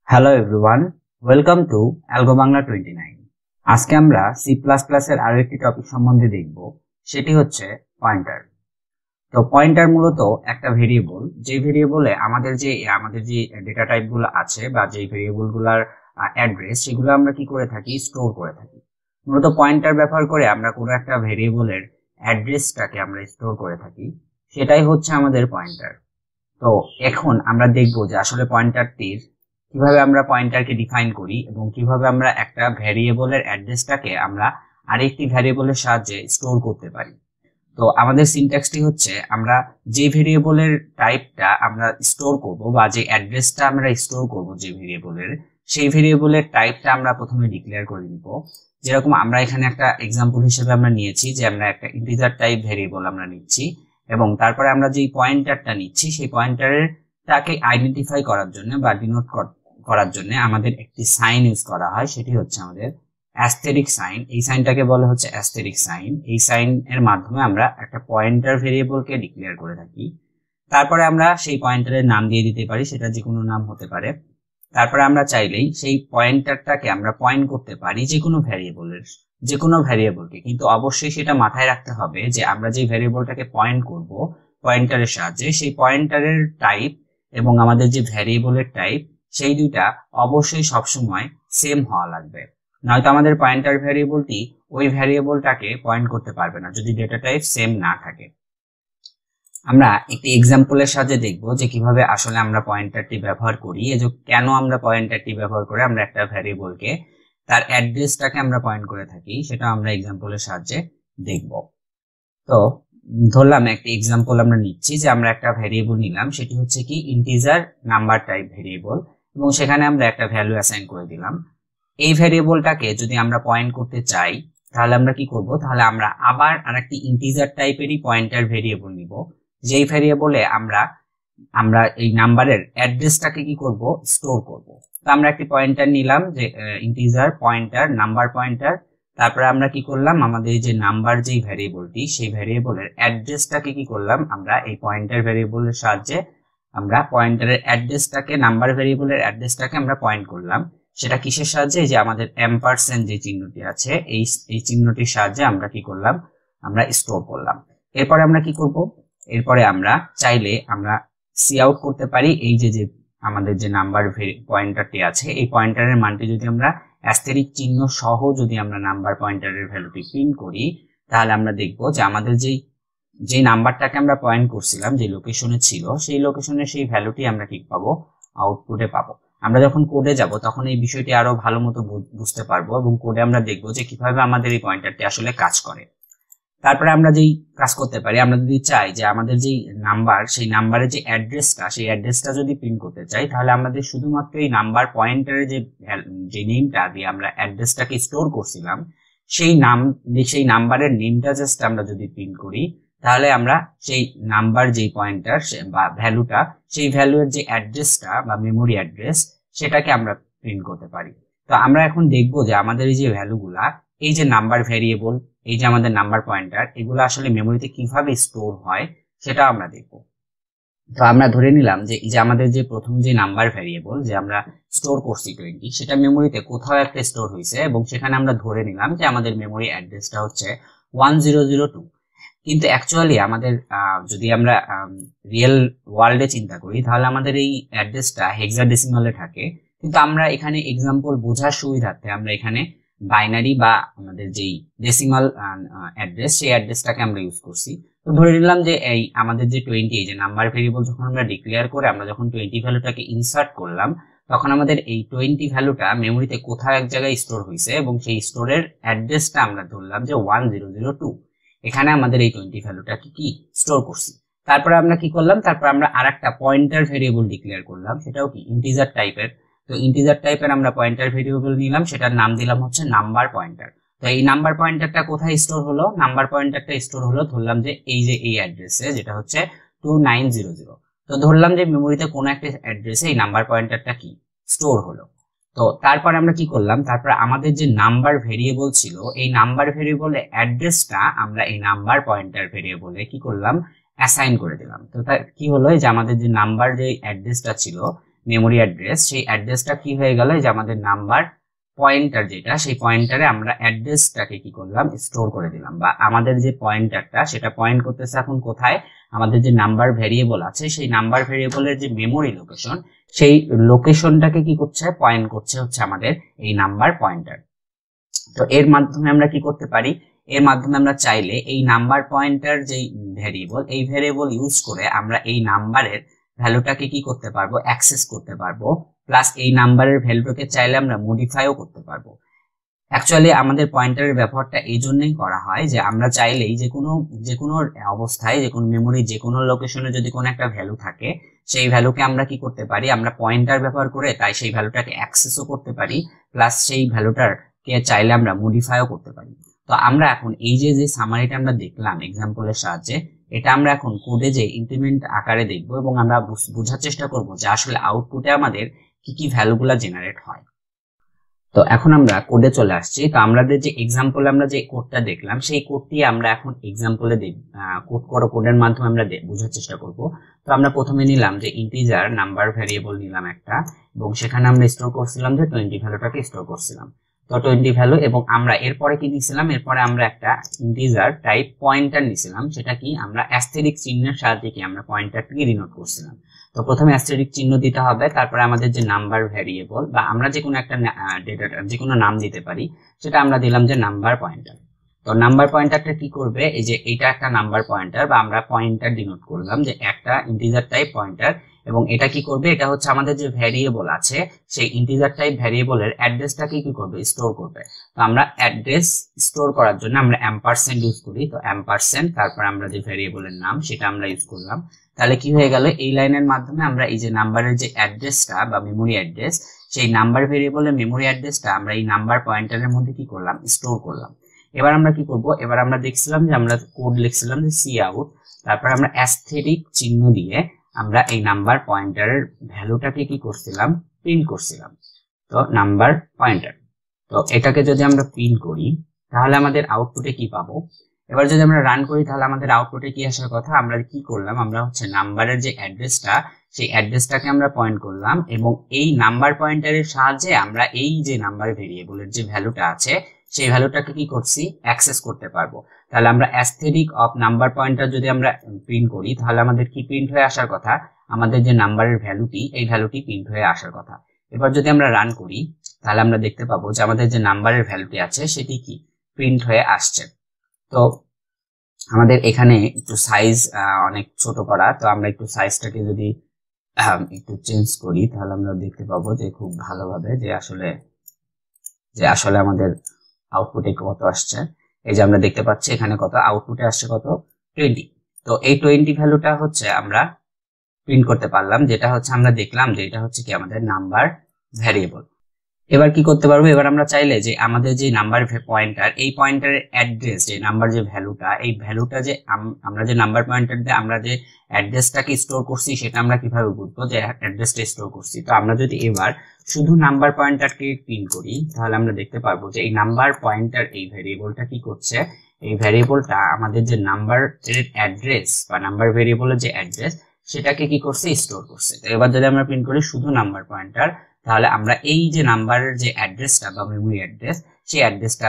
Hello everyone, welcome to algo Bangla 29। আজকে আমরা C plus প্লাসের আরো একটি টপিক সম্বন্ধে দেখব, সেটি হচ্ছে পয়েন্টার। তো পয়েন্টার মূলত একটা ভেরিয়েবল, যে ভেরিয়েবলে আমাদের যে ডেটা টাইপগুলো আছে বা যে ভেরিয়েবলগুলোর অ্যাড্রেস, সেগুলো আমরা কি করে থাকি, স্টোর করে থাকি। মূলত পয়েন্টার ব্যবহার করে আমরা কোনো একটা ভেরিয়েবলের অ্যাড্রেসটাকে আমরা স্টোর করে থাকি, সেটাই হচ্ছে আমাদের পয়েন্টার। তো এখন আমরা দেখব যে আসলে পয়েন্টারটির কিভাবে আমরা পয়েন্টারকে ডিফাইন করি এবং কিভাবে আমরা একটা ভ্যারিয়েবলের অ্যাড্রেসটাকে আমরা আরেকটি ভ্যারিয়েবলের সাহায্যে স্টোর করতে পারি। তো আমাদের সিনট্যাক্সটি হচ্ছে, আমরা যে ভেরিয়েবলের টাইপটা আমরা স্টোর করব বা যে অ্যাড্রেসটা আমরা স্টোর করব যে ভেরিয়েবলের, সেই ভেরিয়েবলের টাইপটা আমরা প্রথমে ডিক্লেয়ার করে নিব। যেরকম আমরা এখানে একটা এক্সাম্পল হিসেবে আমরা নিয়েছি যে আমরা একটা ইন্টিজার টাইপ ভেরিয়েবল আমরা নিচ্ছি, এবং তারপরে আমরা যে পয়েন্টারটা নিচ্ছি সেই পয়েন্টারের তাকে আইডেন্টিফাই করার জন্য বা ডিনোট করার জন্য আমাদের একটি সাইন ইউজ করা হয়, সেটি হচ্ছে আমাদের অ্যাস্টেরিক সাইন। এই সাইনটাকে বলা হচ্ছে অ্যাস্টেরিক সাইন। এই সাইন এর মাধ্যমে আমরা একটা পয়েন্টার ভেরিয়েবলকে ডিক্লেয়ার করে থাকি। তারপরে আমরা সেই পয়েন্টারের নাম দিয়ে দিতে পারি, সেটা যে কোনো নাম হতে পারে। তারপরে আমরা চাইলেই সেই পয়েন্টারটাকে আমরা পয়েন্ট করতে পারি যে কোনো ভ্যারিয়েবলকে, কিন্তু অবশ্যই সেটা মাথায় রাখতে হবে যে আমরা যে ভ্যারিয়েবলটাকে পয়েন্ট করব পয়েন্টারের সাহায্যে, সেই পয়েন্টারের টাইপ এবং আমাদের যে ভ্যারিয়েবলের টাইপ, সেই দুইটা অবশ্যই সবসময় সেম হওয়া লাগবে। নয়তো আমাদের পয়েন্টার ভ্যারিয়েবলটি ওই ভ্যারিয়েবলটাকে পয়েন্ট করতে পারবে না যদি ডেটা টাইপ সেম না থাকে। আমরা একটি এক্সাম্পলের সাহায্যে দেখব যে কিভাবে আসলে আমরা পয়েন্টারটি ব্যবহার করি, কেন আমরা পয়েন্টারটি ব্যবহার করে আমরা একটা ভ্যারিয়েবলকে তার অ্যাড্রেসটাকে আমরা পয়েন্ট করে থাকি, সেটা আমরা এক্সাম্পলের সাহায্যে দেখব। তো ধরলাম একটি এক্সাম্পল আমরা নিচ্ছি যে আমরা একটা ভ্যারিয়েবল নিলাম, সেটি হচ্ছে কি ইন্টিজার নাম্বার টাইপ ভ্যারিয়েবল, এবং সেখানে আমরা একটা ভ্যালু অ্যাসাইন করে দিলাম। এই ভ্যারিয়েবলটাকে যদি আমরা পয়েন্ট করতে চাই, তাহলে আমরা কি করব, তাহলে আমরা আবার আরেকটি ইন্টিজার টাইপেরই পয়েন্টার ভ্যারিয়েবল নিব, যেই ভ্যারিয়েবলে আমরা এই নাম্বারের অ্যাড্রেসটাকে কি করব, স্টোর করব। তো আমরা একটি পয়েন্টার নিলাম, যে ইন্টিজার পয়েন্টার নাম্বার পয়েন্টার। তারপরে আমরা কি করলাম, আমাদের যে নাম্বার যেই ভ্যারিয়েবলটি, সেই ভ্যারিয়েবলের অ্যাড্রেসটাকে কি করলাম, আমরা এই পয়েন্টার ভ্যারিয়েবলের সাহায্যে আমরা পয়েন্টারের অ্যাড্রেসটাকে, নাম্বার ভ্যারিয়েবলের অ্যাড্রেসটাকে আমরা পয়েন্ট করলাম। সেটা কিসের সাহায্যে, যে আমাদের এম্পারসেন্ড যে চিহ্নটি আছে, এই চিহ্নটির সাহায্যে আমরা কি করলাম, আমরা স্টোর করলাম। এরপরে আমরা কি করব, এরপরে আমরা চাইলে আমরা সি আউট করতে পারি এই যে আমাদের যে নাম্বার পয়েন্টারটি আছে, এই পয়েন্টারের মানটি যদি আমরা অ্যাস্টেরিক চিহ্ন সহ যদি আমরা নাম্বার পয়েন্টারের ভ্যালুটি প্রিন্ট করি, তাহলে আমরা দেখব যে আমাদের যে নাম্বারটাকে আমরা পয়েন্ট করছিলাম, যে লোকেশনে ছিল, সেই লোকেশনের সেই ভ্যালুটি আমরা কি পাবো, আউটপুটে পাবো। আমরা যখন কোডে যাব তখন এই বিষয়টি আরো ভালো মতো বুঝতে পারবো, এবং কোডে আমরা দেখবো যে কিভাবে আমাদের এই পয়েন্টারটি আসলে কাজ করে। তারপরে আমরা যেই কাজ করতে পারি, আমরা যদি চাই যে আমাদের যেই নাম্বার, সেই নাম্বারের যে অ্যাড্রেসটা, সেই অ্যাড্রেসটা যদি প্রিন্ট করতে চাই, তাহলে আমাদের শুধুমাত্র এই নাম্বার পয়েন্টারের যে নেমটা দিয়ে আমরা অ্যাড্রেসটাকে স্টোর করছিলাম, সেই নাম্বারের নেমটা জাস্ট আমরা যদি প্রিন্ট করি, তাহলে আমরা সেই নাম্বার যেই পয়েন্টার বা ভ্যালুটা, সেই ভ্যালুর যে অ্যাড্রেসটা বা মেমোরি অ্যাড্রেস, সেটাকে আমরা প্রিন্ট করতে পারি। তো আমরা এখন দেখব যে আমাদের এই যে ভ্যালুগুলা, এই যে নাম্বার ভ্যারিয়েবল, এই যে আমাদের নাম্বার পয়েন্টার, এগুলো আসলে মেমোরিতে কিভাবে স্টোর হয় সেটা আমরা দেখব। তো আমরা ধরে নিলাম যে এই যে আমাদের যে প্রথম যে নাম্বার ভ্যারিয়েবল যে আমরা স্টোর করছি 20, সেটা মেমোরিতে কোথাও একটা স্টোর হয়েছে, এবং সেখানে আমরা ধরে নিলাম যে আমাদের মেমোরি অ্যাড্রেসটা হচ্ছে 1002। কিন্তু অ্যাকচুয়ালি আমাদের যদি আমরা রিয়েল ওয়ার্ল্ডে চিন্তা করি, তাহলে আমাদের এই অ্যাড্রেসটা হেক্সাডেসিমালে থাকে, কিন্তু আমরা এখানে এক্সাম্পল বোঝার সুবিধার্থে আমরা এখানে বাইনারি বা আমাদের যেই ডেসিমাল অ্যাড্রেস, সেই অ্যাড্রেসটাকে আমরা ইউজ করছি। তো ধরে নিলাম যে এই আমাদের যে 20, এই যে নাম্বার ভেরিয়েবল যখন আমরা ডিক্লেয়ার করে আমরা যখন 20 ভ্যালুটাকে ইনসার্ট করলাম, তখন আমাদের এই 20 ভ্যালুটা মেমোরিতে কোথাও এক জায়গায় স্টোর হয়েছে, এবং সেই স্টোরের অ্যাড্রেসটা আমরা ধরলাম যে 1002। এখানে আমাদের এই 20 ভ্যালুটাকে কি স্টোর করছি। তারপরে আমরা কি করলাম, তারপর আমরা আরেকটা পয়েন্টার ভেরিয়েবল ডিক্লেয়ার করলাম, সেটাও কি ইন্টিজার টাইপের। তো ইন্টিজার টাইপের আমরা পয়েন্টার ভেরিয়েবল নিলাম, সেটার নাম দিলাম হচ্ছে নাম্বার পয়েন্টার। তো এই নাম্বার পয়েন্টারটা কোথায় স্টোর হলো, নাম্বার পয়েন্টারটা স্টোর হলো ধরলাম যে এই অ্যাড্রেসে, যেটা হচ্ছে 2900। তো ধরলাম যে মেমোরিতে কোনো একটা অ্যাড্রেসে এই নাম্বার পয়েন্টারটা কি স্টোর হলো। তো তারপর আমরা কি করলাম, তারপর আমাদের যে নাম্বার ভেরিয়েবল ছিল, এই নাম্বার ভেরিয়েবলের অ্যাড্রেসটা আমরা এই নাম্বার পয়েন্টার ভেরিয়েবলে কি করলাম, অ্যাসাইন করে দিলাম। তো তার কি হলো, যে আমাদের যে নাম্বার যে অ্যাড্রেসটা ছিল, মেমোরি অ্যাড্রেস, সেই অ্যাড্রেসটা কি হয়ে গেল, যে আমাদের নাম্বার পয়েন্টার যেটা, সেই পয়েন্টারে আমরা অ্যাড্রেসটাকে কি করলাম, স্টোর করে দিলাম, বা আমাদের যে পয়েন্টারটা সেটা পয়েন্ট করতেছে এখন কোথায়, আমাদের যে নাম্বার ভেরিয়েবল আছে সেই নাম্বার ভেরিয়েবলের যে মেমোরি লোকেশন, সেই লোকেশনটাকে কি করছে, পয়েন্ট করছে হচ্ছে আমাদের এই নাম্বার পয়েন্টার। তো এর মাধ্যমে আমরা কি করতে পারি, এর মাধ্যমে আমরা চাইলে এই নাম্বার পয়েন্টার যে ভেরিয়েবল, এই ভেরিয়েবল ইউজ করে আমরা এই নাম্বারের ভ্যালুটাকে কি করতে পারবো, অ্যাক্সেস করতে পারবো, প্লাস এই নাম্বারের ভ্যালুটাকে চাইলে আমরা মডিফাইও করতে পারবো। অ্যাকচুয়ালি আমাদের পয়েন্টারের ব্যবহারটা এই জন্যই করা হয় যে আমরা চাইলেই যে কোনো অবস্থায়, যে কোনো মেমোরি, যে কোনো লোকেশনে যদি কোনো একটা ভ্যালু থাকে, সেই ভ্যালুকে আমরা কি করতে পারি, আমরা পয়েন্টার ব্যবহার করে তাই সেই ভ্যালুটাকে অ্যাক্সেসও করতে পারি, প্লাস সেই ভ্যালুটাকে চাইলে আমরা মডিফাইও করতে পারি। তো আমরা এখন এই যে সামারিটা আমরা দেখলাম এক্সাম্পলের সাহায্যে, এটা আমরা এখন কোডে যে ইনক্রিমেন্ট আকারে দেখবো এবং আমরা বোঝার চেষ্টা করব যে আসলে আউটপুটে আমাদের কি কি ভ্যালুগুলা জেনারেট হয়। তো এখন আমরা কোডে চলে আসছি। তো আমাদের যে এক্সাম্পলে আমরা যে কোডটা দেখলাম, সেই কোডটি আমরা এখন এক্সাম্পলে কোডের মাধ্যমে আমরা বোঝার চেষ্টা করব। তো আমরা প্রথমে নিলাম যে ইন্টিজার নাম্বার ভ্যারিয়েবল নিলাম একটা, এবং সেখানে আমরা স্টোর করছিলাম যে 20 ভ্যালুটাকে স্টোর করছিলাম। তো 20 ভ্যালু, এবং আমরা এরপরে কি নিছিলাম, এরপরে আমরা একটা ইন্টিজার টাইপ পয়েন্টার নিছিলাম, সেটা কি আমরা অ্যাস্টেরিক চিহ্নের সাহায্যে কি আমরা পয়েন্টারটিকে ডিনোট করছিলাম। তো প্রথমে অ্যাস্টেরিক চিহ্ন দিতে হবে, তারপরে আমাদের যে নাম্বার ভ্যারিয়েবল বা আমরা যে কোনো একটা ডেটা যে কোনো নাম দিতে পারি, সেটা আমরা দিলাম যে নাম্বার পয়েন্টার। তো নাম্বার পয়েন্টারটা কি করবে, এই যে এটা একটা নাম্বার পয়েন্টার বা আমরা পয়েন্টার ডিনোট করলাম যে একটা ইন্টিজার টাইপ পয়েন্টার, এবং এটা কি করবে, এটা হচ্ছে আমাদের যে ভ্যারিয়েবল আছে সেই ইন্টিজার টাইপ ভ্যারিয়েবলের অ্যাড্রেসটাকে কি করবে, স্টোর করবে। তো আমরা অ্যাড্রেস স্টোর করার জন্য আমরা অ্যাম্পারসেন্ড ইউজ করি। তো অ্যাম্পারসেন্ড, তারপর আমরা যে ভ্যারিয়েবলের নাম সেটা আমরা ইউজ করলাম। তাহলে কি হয়ে গেল, এই লাইনের মাধ্যমে আমরা এই যে নাম্বারের যে অ্যাড্রেসটা বা মেমোরি অ্যাড্রেস, সেই নাম্বার ভেরিয়েবলের মেমোরি অ্যাড্রেসটা আমরা এই নাম্বার পয়েন্টারের মধ্যে কি করলাম, স্টোর করলাম। এবার আমরা কি করব, এবার আমরা দেখছিলাম যে আমরা কোড লিখছিলাম যে সি আউট, তারপর আমরা অ্যাস্থেটিক চিহ্ন দিয়ে আমরা এই নাম্বার পয়েন্টারের ভ্যালুটাকে কি করছিলাম, প্রিন্ট করছিলাম। তো নাম্বার পয়েন্টার, তো এটাকে যদি আমরা প্রিন্ট করি তাহলে আমাদের আউটপুটে কি পাবো। এবার যদি আমরা রান করি তাহলে আমাদের আউটপুটে কি আসার কথা, আমরা কি করলাম, আমরা হচ্ছে নাম্বারের যে অ্যাড্রেসটা, সেই অ্যাড্রেসটাকে আমরা পয়েন্ট করলাম, এবং এই নাম্বার পয়েন্টারের সাহায্যে আমরা এই যে নাম্বার ভেরিয়েবলের যে ভ্যালুটা আছে সেই ভ্যালুটাকে কি করছি, অ্যাক্সেস করতে পারবো। তাহলে আমরা অ্যাস্থেটিক অফ নাম্বার পয়েন্টার যদি আমরা প্রিন্ট করি তাহলে আমাদের কি প্রিন্ট হয়ে আসার কথা, আমাদের যে নাম্বারের ভ্যালুটি, এই ভ্যালুটি প্রিন্ট হয়ে আসার কথা। এবার যদি আমরা রান করি তাহলে আমরা দেখতে পাবো যে আমাদের যে নাম্বারের ভ্যালুটি আছে সেটি কি প্রিন্ট হয়ে আসছে। তো আমাদের এখানে একটু সাইজ অনেক ছোট করা, তো আমরা একটু সাইজটাকে যদি একটু চেঞ্জ করি তাহলে আমরা দেখতে পাবো যে খুব ভালোভাবে যে আসলে আমাদের আউটপুটে কত আসছে। এই যে আমরা দেখতে পাচ্ছি এখানে কত আউটপুটে আসছে, কত 20। তো এই 20 ভ্যালুটা হচ্ছে আমরা প্রিন্ট করতে পারলাম, যেটা হচ্ছে আমরা দেখলাম যে এটা হচ্ছে কি আমাদের নাম্বার ভ্যারিয়েবল। এবার কি করতে পারবো, এবার আমরা চাইলে যে আমাদের যে নাম্বার পয়েন্টার, এই পয়েন্টারের অ্যাড্রেস, যে নাম্বার যে ভ্যালুটা, এই ভ্যালুটা যে আমরা যে নাম্বার পয়েন্টার দিয়ে আমরা যে অ্যাড্রেসটাকে স্টোর করছি সেটা আমরা কিভাবে বুঝবো যে অ্যাড্রেসটা স্টোর করছি। তো আমরা যদি এবার শুধু নাম্বার পয়েন্টারকে প্রিন্ট করি তাহলে আমরা দেখতে পারবো যে এই নাম্বার পয়েন্টার এই ভ্যারিয়েবলটা কি করছে, এই ভ্যারিয়েবলটা আমাদের যে নাম্বার অ্যাড্রেস বা নাম্বার ভ্যারিয়েবলের যে অ্যাড্রেস সেটাকে কি করছে, স্টোর করছে। তো এবার যদি আমরা প্রিন্ট করি শুধু নাম্বার পয়েন্টার, তাহলে আমরা এই যে নাম্বারের যে অ্যাড্রেসটা বা মেমোরি অ্যাড্রেস, সেই অ্যাড্রেসটা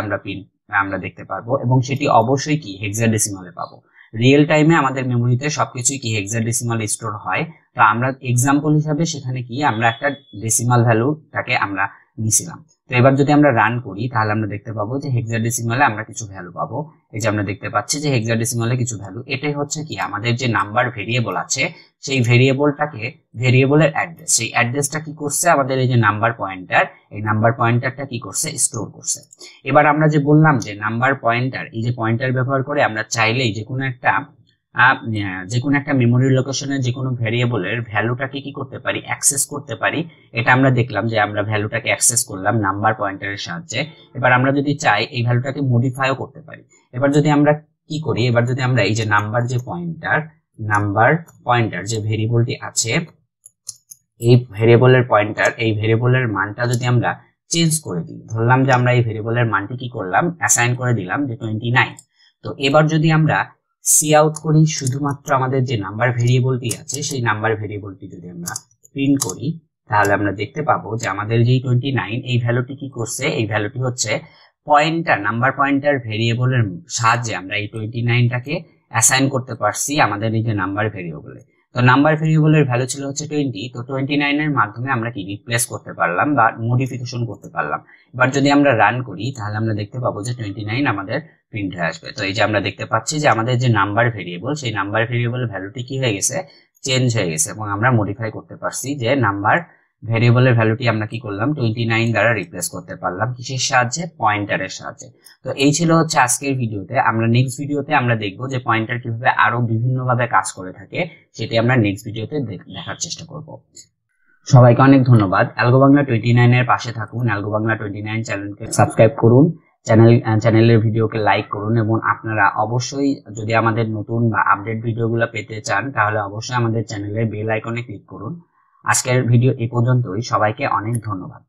আমরা দেখতে পারবো, এবং সেটি অবশ্যই কি হেক্সাডেসিমালে পাবো। রিয়েল টাইমে আমাদের মেমোরিতে সবকিছুই কি হেক্সাডেসিমালে স্টোর হয়। তো আমরা এক্সাম্পল হিসাবে সেখানে কি আমরা একটা ডেসিমাল ভ্যালুটাকে আমরা নিছিলাম। তো এবার যদি আমরা রান করি তাহলে আমরা দেখতে পাবো যে হেক্সাডেসিমালে আমরা কিছু ভ্যালু পাবো। এই যে আমরা দেখতে পাচ্ছি যে হেক্সাডেসিমালে কিছু ভ্যালু, এটাই হচ্ছে কি আমাদের যে নাম্বার ভেরিয়েবল আছে সেই ভেরিয়েবলের অ্যাড্রেস, সেই অ্যাড্রেসটা কি করছে আমাদের এই যে নাম্বার পয়েন্টার, এই নাম্বার পয়েন্টারটা কি করছে, স্টোর করছে। এবার আমরা যে বললাম যে নাম্বার পয়েন্টার, এই যে পয়েন্টার ব্যবহার করে আমরা চাইলেই যে কোনো একটা মেমোরি লোকেশনের যে কোনো ভ্যারিয়েবলের ভ্যালুটাকে কি করতে পারি, অ্যাক্সেস করতে পারি। এটা আমরা দেখলাম যে আমরা ভ্যালুটাকে অ্যাক্সেস করলাম নাম্বার পয়েন্টারের সাহায্যে। এবার আমরা যদি চাই এই ভ্যালুটাকে মডিফাইও করতে পারি। এবার যদি আমরা কি করি, এবার যদি আমরা এই যে নাম্বার পয়েন্টার যে ভেরিয়েবলটি আছে, এই ভেরিয়েবলের পয়েন্টার, এই ভেরিয়েবলের মানটা যদি আমরা চেঞ্জ করে দিই, ধরলাম যে আমরা এই ভেরিয়েবলের মানটি কি করলাম, অ্যাসাইন করে দিলাম যে 29। তো এবার যদি আমরা সি আউট করি, শুধুমাত্র আমাদের যে নাম্বার ভেরিয়েবলটি আছে সেই নাম্বার ভেরিয়েবলটি যদি আমরা প্রিন্ট করি তাহলে আমরা দেখতে পাবো যে আমাদের যে 29 এই ভ্যালুটি কি করছে, এই ভ্যালুটি হচ্ছে নাম্বার পয়েন্টার ভেরিয়েবলের সাহায্যে আমরা এই 29টাকে অ্যাসাইন করতে পারছি আমাদের এই যে নাম্বার ভেরিয়েবলে। তো নাম্বার ভেরিয়েবলের ভ্যালু ছিল হচ্ছে 20, তো 29 এর মাধ্যমে আমরা কি রিপ্লেস করতে পারলাম বা মডিফিকেশন করতে পারলাম। এবার যদি আমরা রান করি তাহলে আমরা দেখতে পাবো যে 29 আমাদের প্রিন্ট হয়ে আসবে। তো এই যে আমরা দেখতে পাচ্ছি যে আমাদের যে নাম্বার ভেরিয়েবল, সেই নাম্বার ভেরিয়েবল ভ্যালুটি কি হয়ে গেছে, চেঞ্জ হয়ে গেছে, এবং আমরা মডিফাই করতে পারছি যে নাম্বার ভেরিয়েবলের ভ্যালুটি আমরা কি করলাম 29 দ্বারা রিপ্লেস করতে পারলাম, কিসের সাহায্যে, পয়েন্টারের সাহায্যে। তো এই ছিল হচ্ছে আজকের ভিডিওতে। আমরা নেক্সট ভিডিওতে আমরা দেখবো যে পয়েন্টার কিভাবে আরো বিভিন্নভাবে কাজ করে থাকে, সেটি আমরা নেক্সট ভিডিওতে দেখার চেষ্টা করব। সবাইকে অনেক ধন্যবাদ। অ্যালগো বাংলা 29 এর পাশে থাকুন। অ্যালগো বাংলা 29 চ্যানেলকে সাবস্ক্রাইব করুন, চ্যানেলের ভিডিওকে লাইক করুন, এবং আপনারা অবশ্যই যদি আমাদের নতুন বা আপডেট ভিডিওগুলো পেতে চান তাহলে অবশ্যই আমাদের চ্যানেলের বেল আইকনে ক্লিক করুন। আজকের ভিডিও এই পর্যন্তই। সবাইকে অনেক ধন্যবাদ।